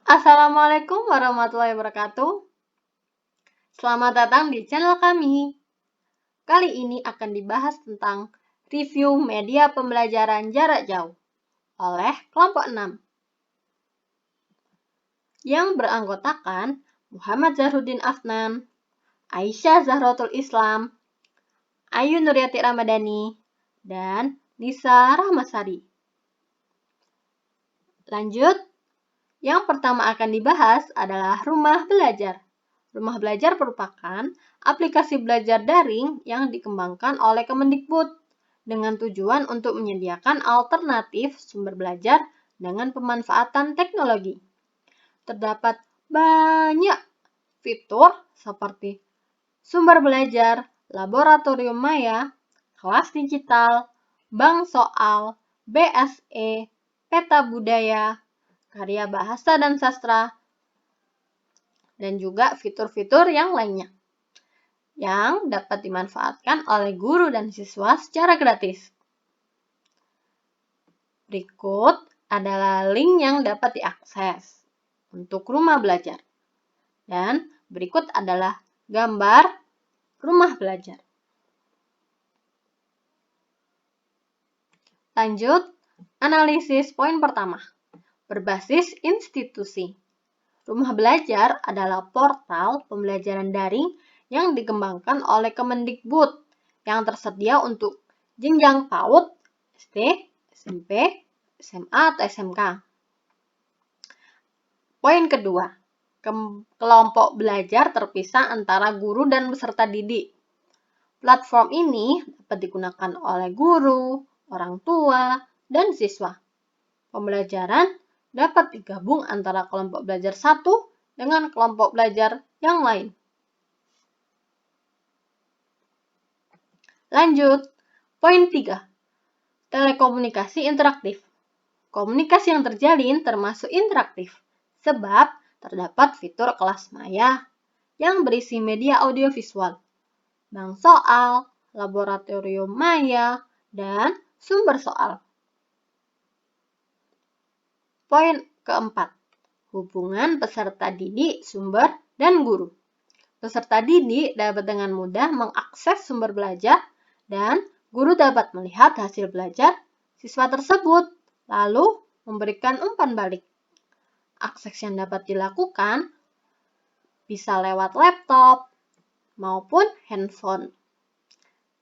Assalamualaikum warahmatullahi wabarakatuh. Selamat datang di channel kami. Kali ini akan dibahas tentang review media pembelajaran jarak jauh oleh kelompok 6 yang beranggotakan Muhammad Zahruddin Afnan, Aisyah Zahratul Islam, Ayu Nuryati Ramadhani, dan Nisa Rahmasari. Lanjut, yang pertama akan dibahas adalah Rumah Belajar. Rumah Belajar merupakan aplikasi belajar daring yang dikembangkan oleh Kemendikbud dengan tujuan untuk menyediakan alternatif sumber belajar dengan pemanfaatan teknologi. Terdapat banyak fitur seperti sumber belajar, laboratorium maya, kelas digital, bank soal, BSE, peta budaya, karya bahasa dan sastra, dan juga fitur-fitur yang lainnya yang dapat dimanfaatkan oleh guru dan siswa secara gratis. Berikut adalah link yang dapat diakses untuk rumah belajar. Dan berikut adalah gambar rumah belajar. Lanjut, analisis poin pertama. Berbasis institusi. Rumah Belajar adalah portal pembelajaran daring yang dikembangkan oleh Kemendikbud yang tersedia untuk jenjang PAUD, SD, SMP, SMA, atau SMK. Poin kedua, kelompok belajar terpisah antara guru dan peserta didik. Platform ini dapat digunakan oleh guru, orang tua, dan siswa. Pembelajaran dapat digabung antara kelompok belajar satu dengan kelompok belajar yang lain. Lanjut, poin 3. Telekomunikasi interaktif. Komunikasi yang terjalin termasuk interaktif, sebab terdapat fitur kelas maya yang berisi media audiovisual, bank soal, laboratorium maya, dan sumber soal. Poin keempat, hubungan peserta didik, sumber, dan guru. Peserta didik dapat dengan mudah mengakses sumber belajar dan guru dapat melihat hasil belajar siswa tersebut, lalu memberikan umpan balik. Akses yang dapat dilakukan bisa lewat laptop maupun handphone.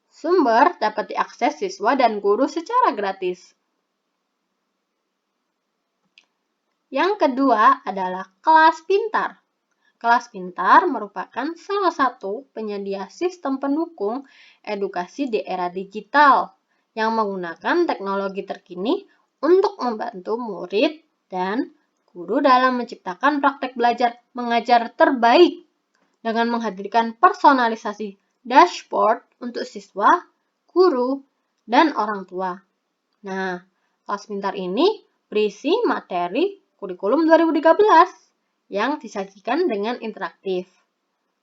Sumber dapat diakses siswa dan guru secara gratis. Yang kedua adalah kelas pintar. Kelas pintar merupakan salah satu penyedia sistem pendukung edukasi di era digital yang menggunakan teknologi terkini untuk membantu murid dan guru dalam menciptakan praktek belajar mengajar terbaik dengan menghadirkan personalisasi dashboard untuk siswa, guru, dan orang tua. Nah, kelas pintar ini berisi materi kurikulum 2013 yang disajikan dengan interaktif.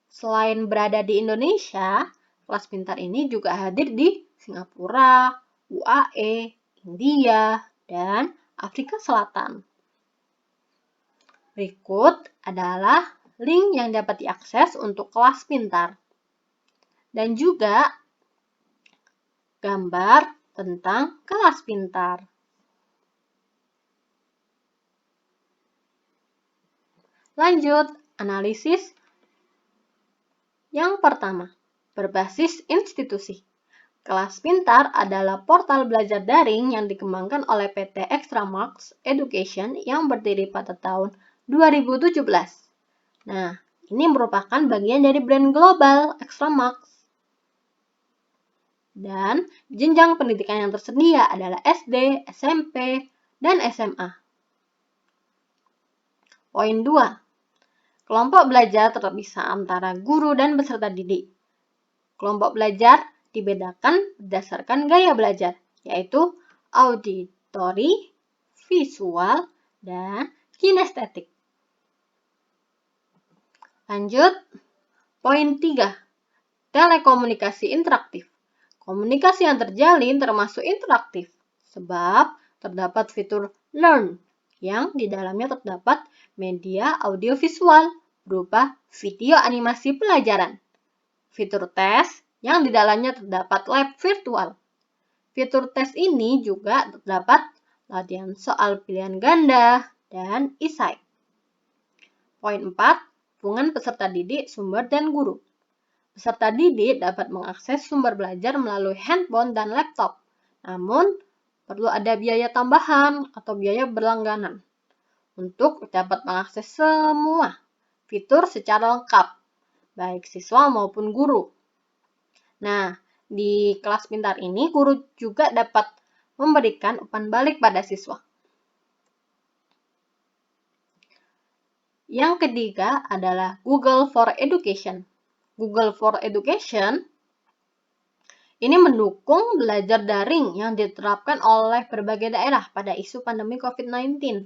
Selain berada di Indonesia, kelas pintar ini juga hadir di Singapura, UAE, India, dan Afrika Selatan. Berikut adalah link yang dapat diakses untuk kelas pintar. Dan juga gambar tentang kelas pintar. Lanjut, analisis yang pertama, berbasis institusi. Kelas Pintar adalah portal belajar daring yang dikembangkan oleh PT Extramarks Education yang berdiri pada tahun 2017. Nah, ini merupakan bagian dari brand global Extramarks. Dan jenjang pendidikan yang tersedia adalah SD, SMP, dan SMA. Poin 2. Kelompok belajar terpisah antara guru dan peserta didik. Kelompok belajar dibedakan berdasarkan gaya belajar, yaitu auditori, visual, dan kinestetik. Lanjut, poin 3. Telekomunikasi interaktif. Komunikasi yang terjalin termasuk interaktif, sebab terdapat fitur learn yang di dalamnya terdapat media audiovisual berupa video animasi pelajaran. Fitur tes yang di dalamnya terdapat lab virtual. Fitur tes ini juga terdapat latihan soal pilihan ganda dan esai. Poin 4, hubungan peserta didik, sumber, dan guru. Peserta didik dapat mengakses sumber belajar melalui handphone dan laptop. Namun, perlu ada biaya tambahan atau biaya berlangganan untuk dapat mengakses semua fitur secara lengkap, baik siswa maupun guru. Nah, di kelas pintar ini, guru juga dapat memberikan umpan balik pada siswa. Yang ketiga adalah Google for Education. Google for Education ini mendukung belajar daring yang diterapkan oleh berbagai daerah pada isu pandemi COVID-19.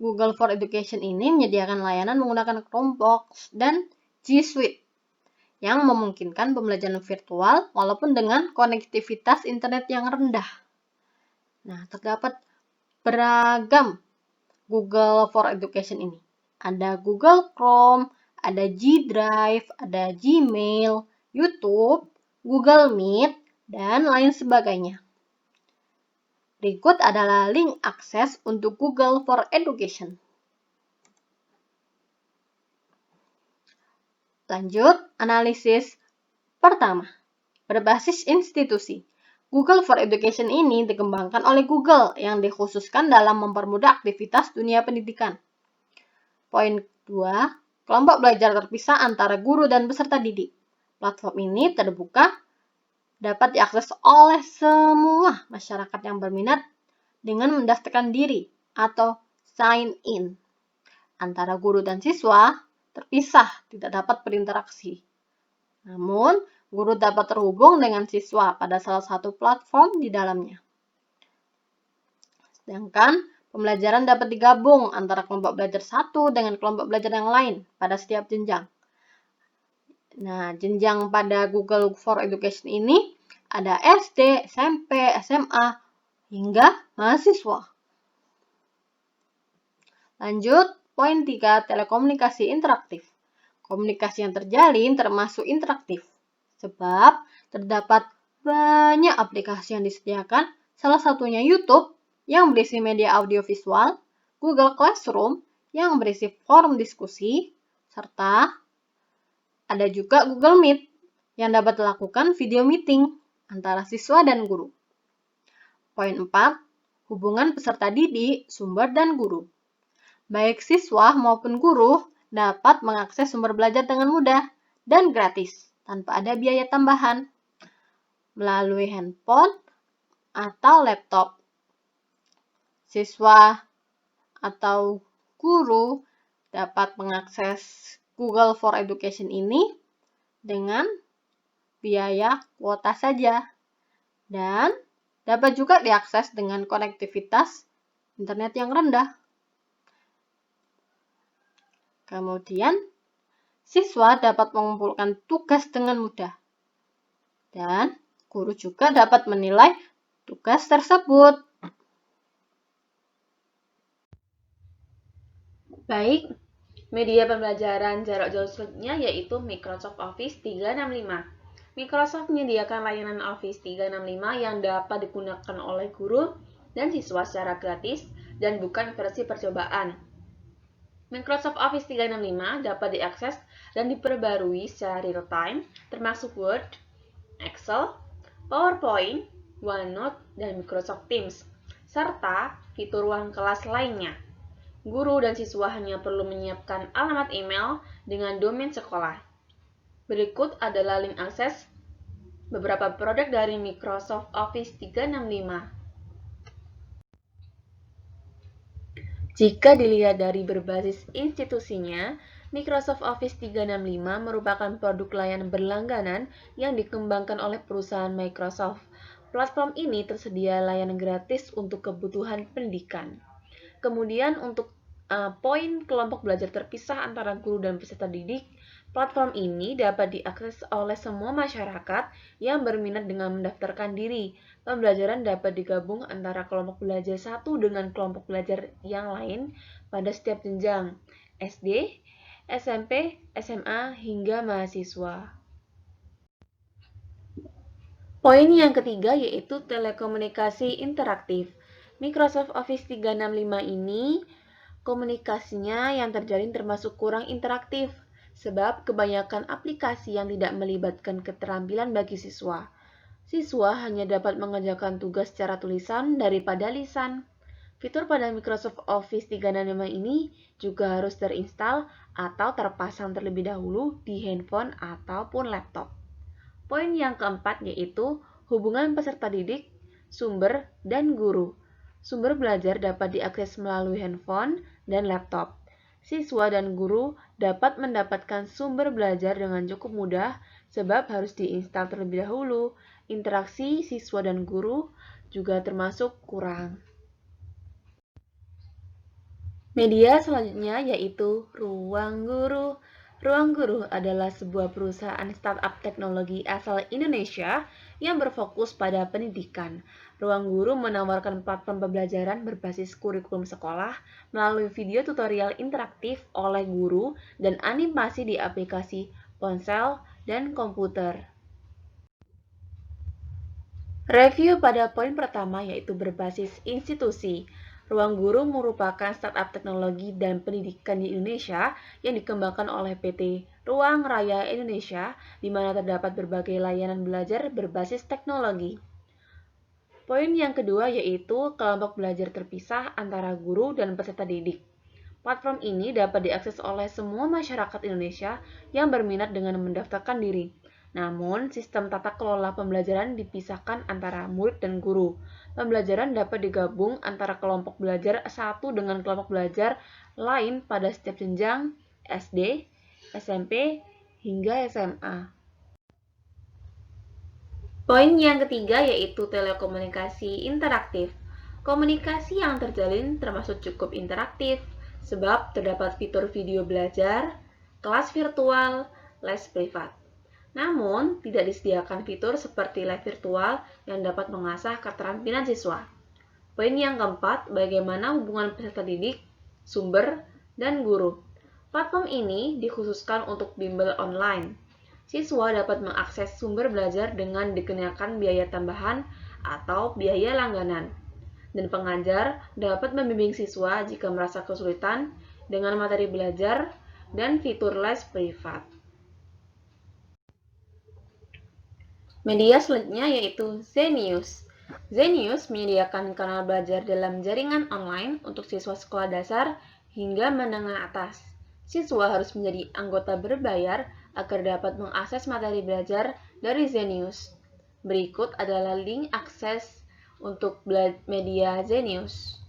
Google for Education ini menyediakan layanan menggunakan Chromebox dan G Suite yang memungkinkan pembelajaran virtual walaupun dengan konektivitas internet yang rendah. Nah, terdapat beragam Google for Education ini. Ada Google Chrome, ada G Drive, ada Gmail, YouTube, Google Meet, dan lain sebagainya. Berikut adalah link akses untuk Google for Education. Lanjut, analisis pertama. Berbasis institusi. Google for Education ini dikembangkan oleh Google yang dikhususkan dalam mempermudah aktivitas dunia pendidikan. Poin 2, kelompok belajar terpisah antara guru dan peserta didik. Platform ini terbuka, dapat diakses oleh semua masyarakat yang berminat dengan mendaftarkan diri atau sign in. Antara guru dan siswa terpisah, tidak dapat berinteraksi. Namun, guru dapat terhubung dengan siswa pada salah satu platform di dalamnya. Sedangkan pembelajaran dapat digabung antara kelompok belajar satu dengan kelompok belajar yang lain pada setiap jenjang. Nah, jenjang pada Google for Education ini ada SD, SMP, SMA, hingga mahasiswa. Lanjut, poin 3, telekomunikasi interaktif. Komunikasi yang terjalin termasuk interaktif, sebab terdapat banyak aplikasi yang disediakan, salah satunya YouTube yang berisi media audiovisual, Google Classroom yang berisi forum diskusi, serta ada juga Google Meet yang dapat dilakukan video meeting antara siswa dan guru. Poin 4, hubungan peserta didik, sumber, dan guru. Baik siswa maupun guru dapat mengakses sumber belajar dengan mudah dan gratis tanpa ada biaya tambahan melalui handphone atau laptop. Siswa atau guru dapat mengakses Google for Education ini dengan biaya kuota saja dan dapat juga diakses dengan konektivitas internet yang rendah. Kemudian, siswa dapat mengumpulkan tugas dengan mudah dan guru juga dapat menilai tugas tersebut. Baik, media pembelajaran jarak jauh selanjutnya yaitu Microsoft Office 365. Microsoft menyediakan layanan Office 365 yang dapat digunakan oleh guru dan siswa secara gratis dan bukan versi percobaan. Microsoft Office 365 dapat diakses dan diperbarui secara real-time, termasuk Word, Excel, PowerPoint, OneNote, dan Microsoft Teams, serta fitur ruang kelas lainnya. Guru dan siswa hanya perlu menyiapkan alamat email dengan domain sekolah. Berikut adalah link akses beberapa produk dari Microsoft Office 365. Jika dilihat dari berbasis institusinya, Microsoft Office 365 merupakan produk layanan berlangganan yang dikembangkan oleh perusahaan Microsoft. Platform ini tersedia layanan gratis untuk kebutuhan pendidikan. Kemudian untuk poin kelompok belajar terpisah antara guru dan peserta didik, Platform ini dapat diakses oleh semua masyarakat yang berminat dengan mendaftarkan diri. Pembelajaran dapat digabung antara kelompok belajar satu dengan kelompok belajar yang lain pada setiap jenjang, SD, SMP, SMA, hingga mahasiswa. Poin yang ketiga yaitu telekomunikasi interaktif. Microsoft Office 365 ini komunikasinya yang terjalin termasuk kurang interaktif, sebab kebanyakan aplikasi yang tidak melibatkan keterampilan bagi siswa. Siswa hanya dapat mengerjakan tugas secara tulisan daripada lisan. Fitur pada Microsoft Office 365 ini juga harus terinstall atau terpasang terlebih dahulu di handphone ataupun laptop. Poin yang keempat yaitu hubungan peserta didik, sumber, dan guru. Sumber belajar dapat diakses melalui handphone dan laptop. Siswa dan guru dapat mendapatkan sumber belajar dengan cukup mudah sebab harus diinstal terlebih dahulu. Interaksi siswa dan guru juga termasuk kurang. Media selanjutnya yaitu Ruang Guru. Ruang Guru adalah sebuah perusahaan startup teknologi asal Indonesia yang berfokus pada pendidikan. Ruang Guru menawarkan platform pembelajaran berbasis kurikulum sekolah melalui video tutorial interaktif oleh guru dan animasi di aplikasi ponsel dan komputer. Review pada poin pertama yaitu berbasis institusi. Ruang Guru merupakan startup teknologi dan pendidikan di Indonesia yang dikembangkan oleh PT Ruang Raya Indonesia, di mana terdapat berbagai layanan belajar berbasis teknologi. Poin yang kedua yaitu kelompok belajar terpisah antara guru dan peserta didik. Platform ini dapat diakses oleh semua masyarakat Indonesia yang berminat dengan mendaftarkan diri. Namun, sistem tata kelola pembelajaran dipisahkan antara murid dan guru. Pembelajaran dapat digabung antara kelompok belajar satu dengan kelompok belajar lain pada setiap jenjang SD, SMP, hingga SMA. Poin yang ketiga yaitu telekomunikasi interaktif. Komunikasi yang terjalin termasuk cukup interaktif, sebab terdapat fitur video belajar, kelas virtual, les privat. Namun, tidak disediakan fitur seperti live virtual yang dapat mengasah keterampilan siswa. Poin yang keempat, bagaimana hubungan peserta didik, sumber, dan guru. Platform ini dikhususkan untuk bimbel online. Siswa dapat mengakses sumber belajar dengan dikenakan biaya tambahan atau biaya langganan. Dan pengajar dapat membimbing siswa jika merasa kesulitan dengan materi belajar dan fitur les privat. Media selanjutnya yaitu Zenius. Zenius menyediakan kanal belajar dalam jaringan online untuk siswa sekolah dasar hingga menengah atas. Siswa harus menjadi anggota berbayar agar dapat mengakses materi belajar dari Zenius. Berikut adalah link akses untuk media Zenius.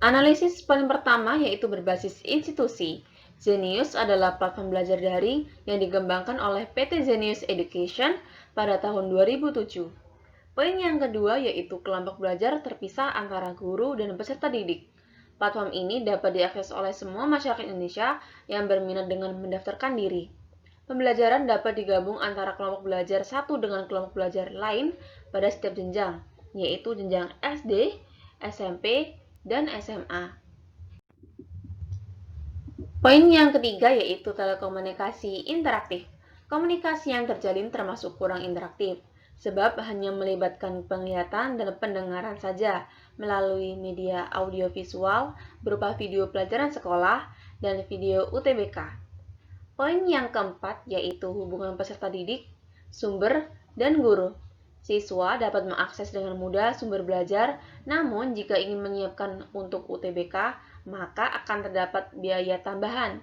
Analisis paling pertama yaitu berbasis institusi. Zenius adalah platform belajar daring yang dikembangkan oleh PT Zenius Education pada tahun 2007. Poin yang kedua yaitu kelompok belajar terpisah antara guru dan peserta didik. Platform ini dapat diakses oleh semua masyarakat Indonesia yang berminat dengan mendaftarkan diri. Pembelajaran dapat digabung antara kelompok belajar satu dengan kelompok belajar lain pada setiap jenjang, yaitu jenjang SD, SMP, dan SMA. Poin yang ketiga yaitu telekomunikasi interaktif. Komunikasi yang terjalin termasuk kurang interaktif, sebab hanya melibatkan penglihatan dan pendengaran saja melalui media audiovisual berupa video pelajaran sekolah dan video UTBK. Poin yang keempat yaitu hubungan peserta didik, sumber, dan guru. Siswa dapat mengakses dengan mudah sumber belajar, namun jika ingin menyiapkan untuk UTBK, maka akan terdapat biaya tambahan.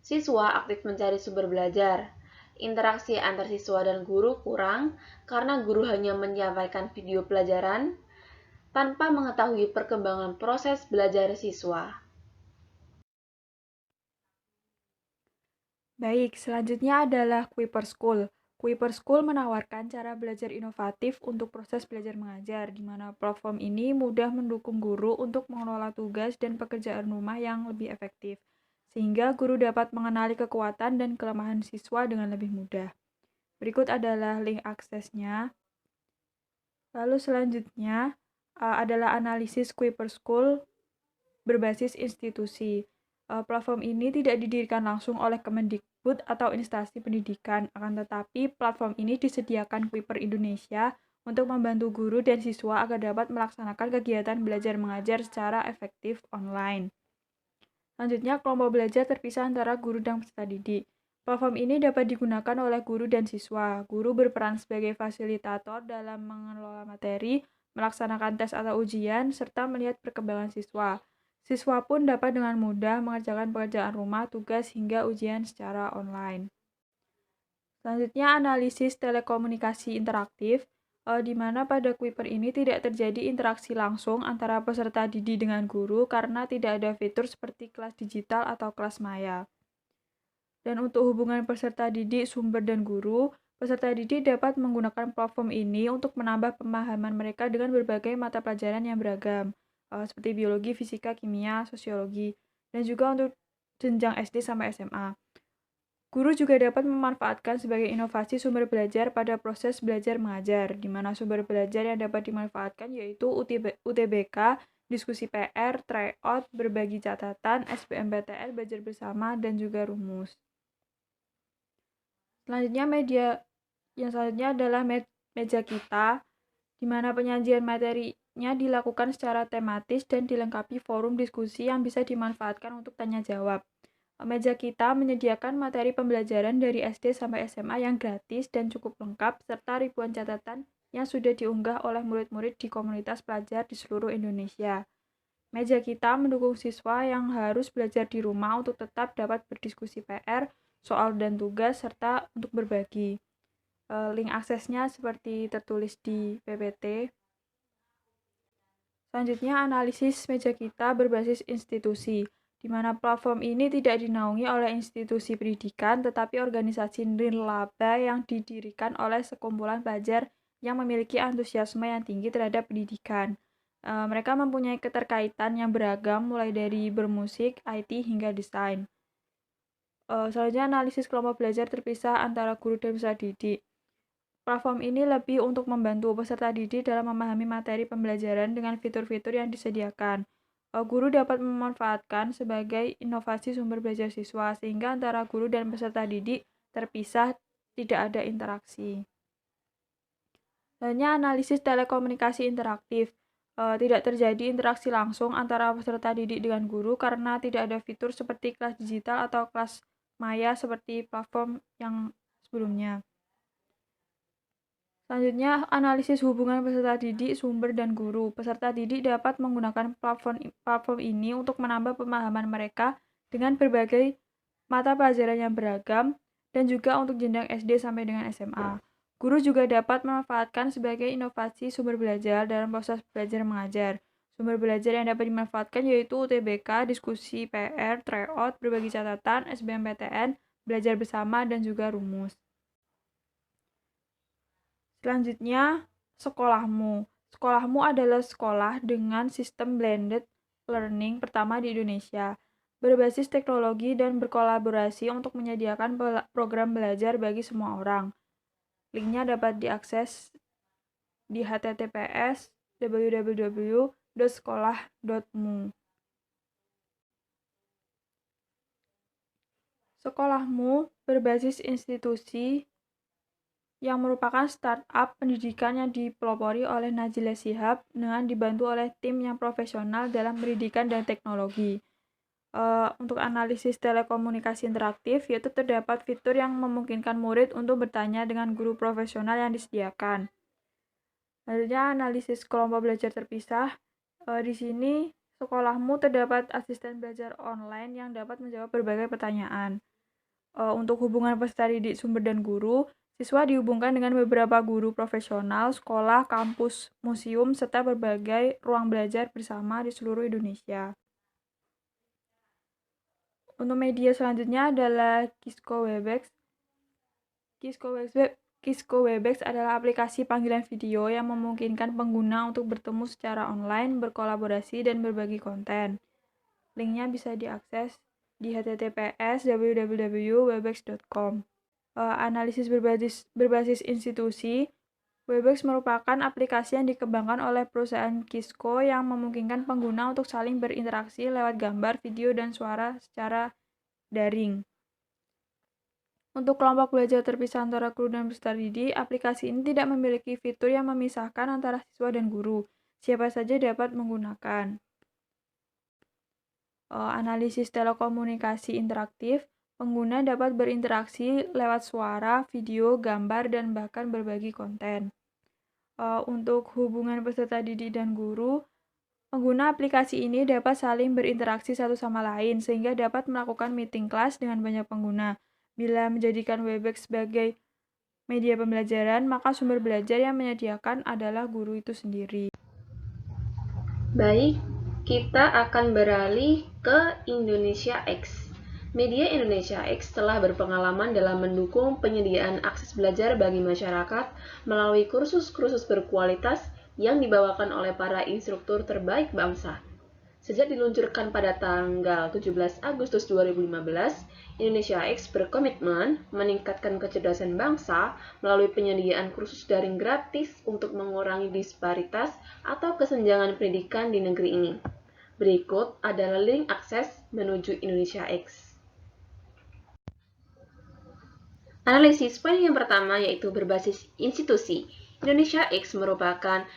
Siswa aktif mencari sumber belajar. Interaksi antar siswa dan guru kurang karena guru hanya menyampaikan video pelajaran tanpa mengetahui perkembangan proses belajar siswa. Baik, selanjutnya adalah Kuiper School. Kuiper School menawarkan cara belajar inovatif untuk proses belajar mengajar, di mana platform ini mudah mendukung guru untuk mengelola tugas dan pekerjaan rumah yang lebih efektif. sehingga guru dapat mengenali kekuatan dan kelemahan siswa dengan lebih mudah. Berikut adalah link aksesnya. Lalu selanjutnya adalah analisis Kuiper School berbasis institusi. Platform ini tidak didirikan langsung oleh Kemendikbud atau instansi pendidikan, akan tetapi platform ini disediakan Kuiper Indonesia untuk membantu guru dan siswa agar dapat melaksanakan kegiatan belajar mengajar secara efektif online. Selanjutnya, kelompok belajar terpisah antara guru dan peserta didik. Platform ini dapat digunakan oleh guru dan siswa. Guru berperan sebagai fasilitator dalam mengelola materi, melaksanakan tes atau ujian, serta melihat perkembangan siswa. Siswa pun dapat dengan mudah mengerjakan pekerjaan rumah, tugas, hingga ujian secara online. Selanjutnya, analisis telekomunikasi interaktif, di mana pada Kuiper ini tidak terjadi interaksi langsung antara peserta didik dengan guru karena tidak ada fitur seperti kelas digital atau kelas maya. Dan untuk hubungan peserta didik, sumber, dan guru, peserta didik dapat menggunakan platform ini untuk menambah pemahaman mereka dengan berbagai mata pelajaran yang beragam, seperti biologi, fisika, kimia, sosiologi, dan juga untuk jenjang SD sampai SMA. Guru juga dapat memanfaatkan sebagai inovasi sumber belajar pada proses belajar mengajar, di mana sumber belajar yang dapat dimanfaatkan yaitu UTBK, diskusi PR, tryout, berbagi catatan, SBMPTN, belajar bersama, dan juga rumus. Selanjutnya selanjutnya adalah meja kita, di mana penyajian materinya dilakukan secara tematis dan dilengkapi forum diskusi yang bisa dimanfaatkan untuk tanya jawab. Meja kita menyediakan materi pembelajaran dari SD sampai SMA yang gratis dan cukup lengkap, serta ribuan catatan yang sudah diunggah oleh murid-murid di komunitas pelajar di seluruh Indonesia. Meja kita mendukung siswa yang harus belajar di rumah untuk tetap dapat berdiskusi PR, soal dan tugas, serta untuk berbagi. Link aksesnya seperti tertulis di PPT. Selanjutnya, analisis meja kita berbasis institusi, di mana platform ini tidak dinaungi oleh institusi pendidikan, tetapi organisasi nirlaba yang didirikan oleh sekumpulan pelajar yang memiliki antusiasme yang tinggi terhadap pendidikan. Mereka mempunyai keterkaitan yang beragam, mulai dari bermusik, IT, hingga desain. Selanjutnya, analisis kelompok belajar terpisah antara guru dan peserta didik. Platform ini lebih untuk membantu peserta didik dalam memahami materi pembelajaran dengan fitur-fitur yang disediakan. Guru dapat memanfaatkan sebagai inovasi sumber belajar siswa, sehingga antara guru dan peserta didik terpisah, tidak ada interaksi. Selanjutnya, analisis telekomunikasi interaktif. Tidak terjadi interaksi langsung antara peserta didik dengan guru karena tidak ada fitur seperti kelas digital atau kelas maya seperti platform yang sebelumnya. Selanjutnya, analisis hubungan peserta didik, sumber, dan guru. Peserta didik dapat menggunakan platform ini untuk menambah pemahaman mereka dengan berbagai mata pelajaran yang beragam dan juga untuk jenjang SD sampai dengan SMA. Guru juga dapat memanfaatkan sebagai inovasi sumber belajar dalam proses belajar mengajar. Sumber belajar yang dapat dimanfaatkan yaitu UTBK, diskusi PR, tryout, berbagi catatan, SBMPTN, belajar bersama, dan juga rumus. Selanjutnya, sekolahmu. Sekolahmu adalah sekolah dengan sistem blended learning pertama di Indonesia, berbasis teknologi dan berkolaborasi untuk menyediakan program belajar bagi semua orang. Linknya dapat diakses di https://www.sekolah.mu. Sekolahmu berbasis institusi yang merupakan startup pendidikan yang dipelopori oleh Najila Shihab dengan dibantu oleh tim yang profesional dalam pendidikan dan teknologi. Untuk analisis telekomunikasi interaktif, yaitu terdapat fitur yang memungkinkan murid untuk bertanya dengan guru profesional yang disediakan. Selanjutnya, analisis kelompok belajar terpisah. Di sini, sekolahmu terdapat asisten belajar online yang dapat menjawab berbagai pertanyaan. Untuk hubungan peserta didik, sumber, dan guru, siswa dihubungkan dengan beberapa guru profesional, sekolah, kampus, museum, serta berbagai ruang belajar bersama di seluruh Indonesia. Untuk media selanjutnya adalah Kisco Webex. Kisco Webex adalah aplikasi panggilan video yang memungkinkan pengguna untuk bertemu secara online, berkolaborasi, dan berbagi konten. Linknya bisa diakses di https://www.webex.com. Analisis berbasis institusi. Webex merupakan aplikasi yang dikembangkan oleh perusahaan Kisco yang memungkinkan pengguna untuk saling berinteraksi lewat gambar, video, dan suara secara daring. Untuk kelompok belajar terpisah antara guru dan peserta didik, aplikasi ini tidak memiliki fitur yang memisahkan antara siswa dan guru. Siapa saja dapat menggunakan. Analisis telekomunikasi interaktif. Pengguna dapat berinteraksi lewat suara, video, gambar, dan bahkan berbagi konten. Untuk hubungan peserta didik dan guru, pengguna aplikasi ini dapat saling berinteraksi satu sama lain sehingga dapat melakukan meeting kelas dengan banyak pengguna. Bila menjadikan Webex sebagai media pembelajaran, maka sumber belajar yang menyediakan adalah guru itu sendiri. Baik, kita akan beralih ke Indonesia X. Media Indonesia X telah berpengalaman dalam mendukung penyediaan akses belajar bagi masyarakat melalui kursus-kursus berkualitas yang dibawakan oleh para instruktur terbaik bangsa. Sejak diluncurkan pada tanggal 17 Agustus 2015, Indonesia X berkomitmen meningkatkan kecerdasan bangsa melalui penyediaan kursus daring gratis untuk mengurangi disparitas atau kesenjangan pendidikan di negeri ini. Berikut adalah link akses menuju Indonesia X. Analisis poin yang pertama yaitu berbasis institusi. Indonesia X merupakan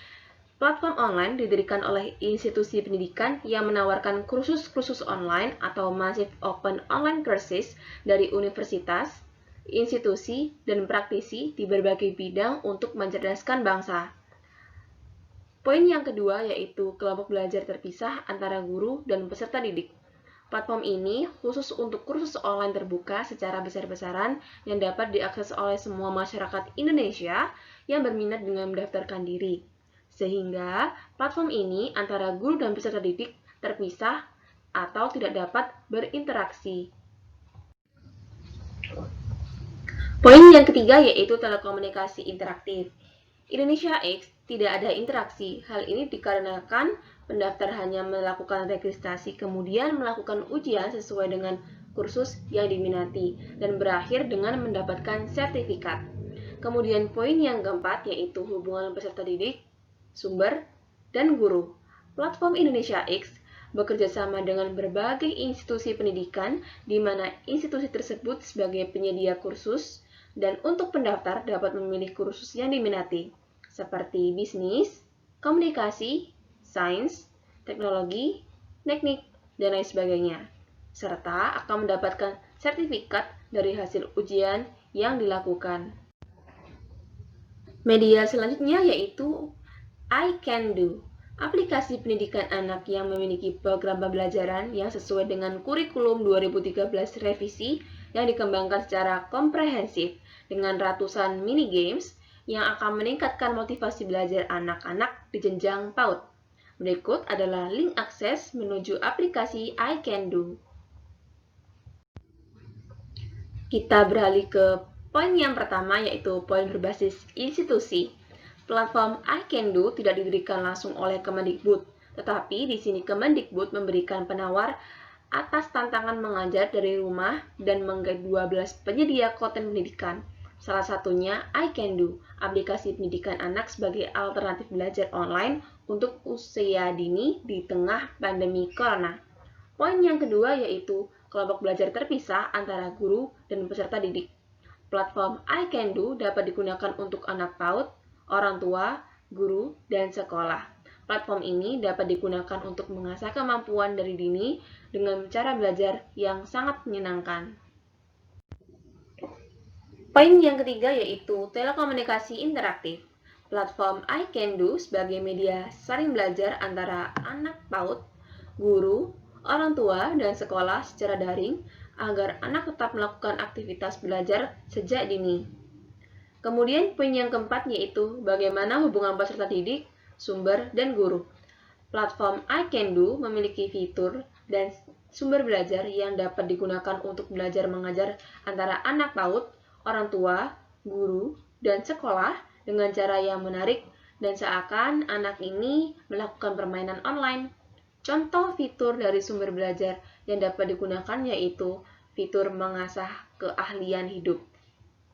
platform online didirikan oleh institusi pendidikan yang menawarkan kursus-kursus online atau Massive Open Online Courses dari universitas, institusi, dan praktisi di berbagai bidang untuk mencerdaskan bangsa. Poin yang kedua yaitu kelompok belajar terpisah antara guru dan peserta didik. Platform ini khusus untuk kursus online terbuka secara besar-besaran yang dapat diakses oleh semua masyarakat Indonesia yang berminat dengan mendaftarkan diri. Sehingga platform ini antara guru dan peserta didik terpisah atau tidak dapat berinteraksi. Poin yang ketiga yaitu telekomunikasi interaktif. Indonesia X tidak ada interaksi. Hal ini dikarenakan pendaftar hanya melakukan registrasi kemudian melakukan ujian sesuai dengan kursus yang diminati dan berakhir dengan mendapatkan sertifikat. Kemudian poin yang keempat yaitu hubungan peserta didik, sumber, dan guru. Platform Indonesia X bekerja sama dengan berbagai institusi pendidikan di mana institusi tersebut sebagai penyedia kursus dan untuk pendaftar dapat memilih kursus yang diminati seperti bisnis, komunikasi, sains, teknologi, teknik, dan lain sebagainya, serta akan mendapatkan sertifikat dari hasil ujian yang dilakukan. Media selanjutnya yaitu iCanDo, aplikasi pendidikan anak yang memiliki program pembelajaran yang sesuai dengan kurikulum 2013 revisi yang dikembangkan secara komprehensif dengan ratusan mini games yang akan meningkatkan motivasi belajar anak-anak di jenjang PAUD. Berikut adalah link akses menuju aplikasi iCanDo. Kita beralih ke poin yang pertama yaitu poin berbasis institusi. Platform iCanDo tidak didirikan langsung oleh Kemendikbud, tetapi di sini Kemendikbud memberikan penawar atas tantangan mengajar dari rumah dan menggait 12 penyedia konten pendidikan. Salah satunya iCanDo, aplikasi pendidikan anak sebagai alternatif belajar online untuk usia dini di tengah pandemi corona. Poin yang kedua yaitu kelompok belajar terpisah antara guru dan peserta didik. Platform iCanDo dapat digunakan untuk anak PAUD, orang tua, guru, dan sekolah. Platform ini dapat digunakan untuk mengasah kemampuan dari dini dengan cara belajar yang sangat menyenangkan. Poin yang ketiga yaitu telekomunikasi interaktif. Platform iCanDo sebagai media saling belajar antara anak PAUD, guru, orang tua, dan sekolah secara daring agar anak tetap melakukan aktivitas belajar sejak dini. Kemudian poin yang keempat yaitu bagaimana hubungan peserta didik, sumber, dan guru. Platform iCanDo memiliki fitur dan sumber belajar yang dapat digunakan untuk belajar mengajar antara anak PAUD, orang tua, guru, dan sekolah dengan cara yang menarik dan seakan anak ini melakukan permainan online. Contoh fitur dari sumber belajar yang dapat digunakan yaitu fitur mengasah keahlian hidup.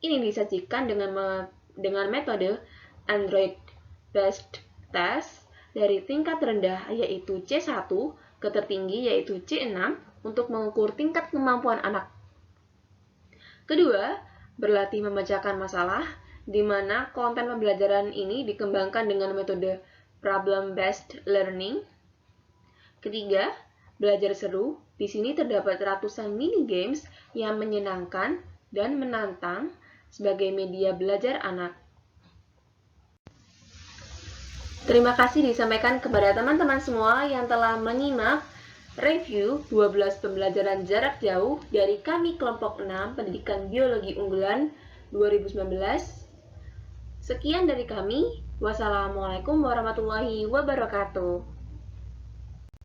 Ini disajikan dengan metode Android-based test dari tingkat rendah yaitu C1 ke tertinggi yaitu C6 untuk mengukur tingkat kemampuan anak. Kedua, berlatih memecahkan masalah, di mana konten pembelajaran ini dikembangkan dengan metode problem-based learning. Ketiga, belajar seru. Di sini terdapat ratusan mini games yang menyenangkan dan menantang sebagai media belajar anak. Terima kasih disampaikan kepada teman-teman semua yang telah menyimak review 12 pembelajaran jarak jauh dari kami kelompok 6 Pendidikan Biologi Unggulan 2019. Sekian dari kami. Wassalamualaikum warahmatullahi wabarakatuh.